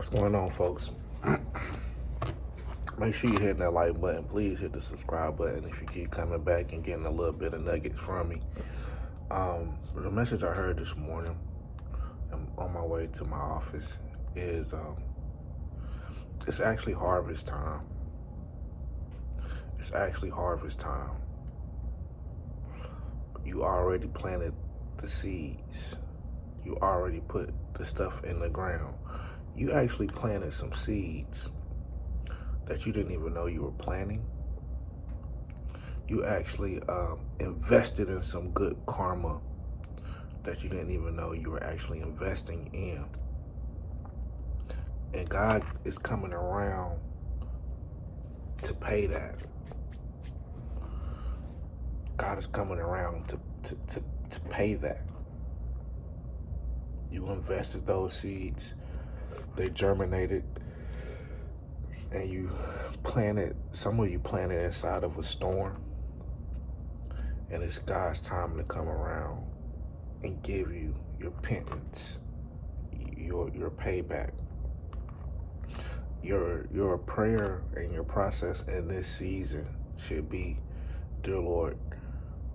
What's going on, folks? Make sure you hit that like button. Please hit the subscribe button if you keep coming back and getting a little bit of nuggets from me. The message I heard this morning on my way to my office is it's actually harvest time. It's actually harvest time. You already planted the seeds. You already put the stuff in the ground. You actually planted some seeds that you didn't even know you were planting. You actually invested in some good karma that you didn't even know you were actually investing in. And God is coming around to pay that. God is coming around to pay that. You invested those seeds, they germinated, and you planted, some of you planted inside of a storm, and it's God's time to come around and give you your penance, your payback. Your prayer and your process in this season should be, dear Lord,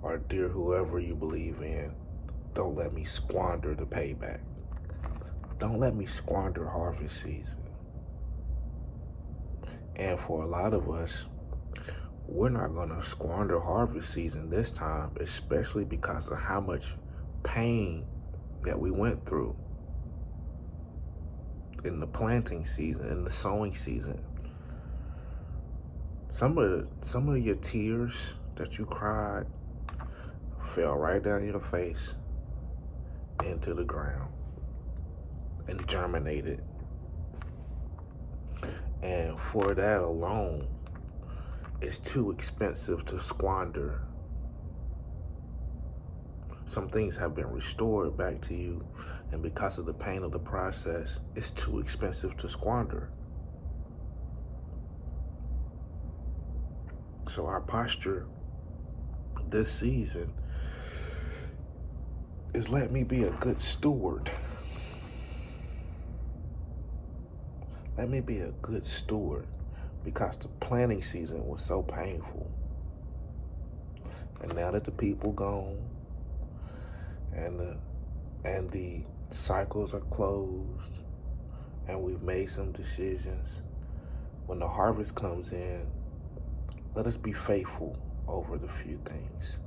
or dear whoever you believe in, don't let me squander the payback. Don't let me squander harvest season. And for a lot of us, we're not gonna squander harvest season this time, especially because of how much pain that we went through in the planting season, in the sowing season. Some of your tears that you cried fell right down your face into the ground and germinated. And for that alone, it's too expensive to squander. Some things have been restored back to you, and because of the pain of the process, it's too expensive to squander. So our posture this season is, let me be a good steward. Let me be a good steward, because the planting season was so painful. And now that the people gone and the cycles are closed and we've made some decisions, when the harvest comes in, let us be faithful over the few things.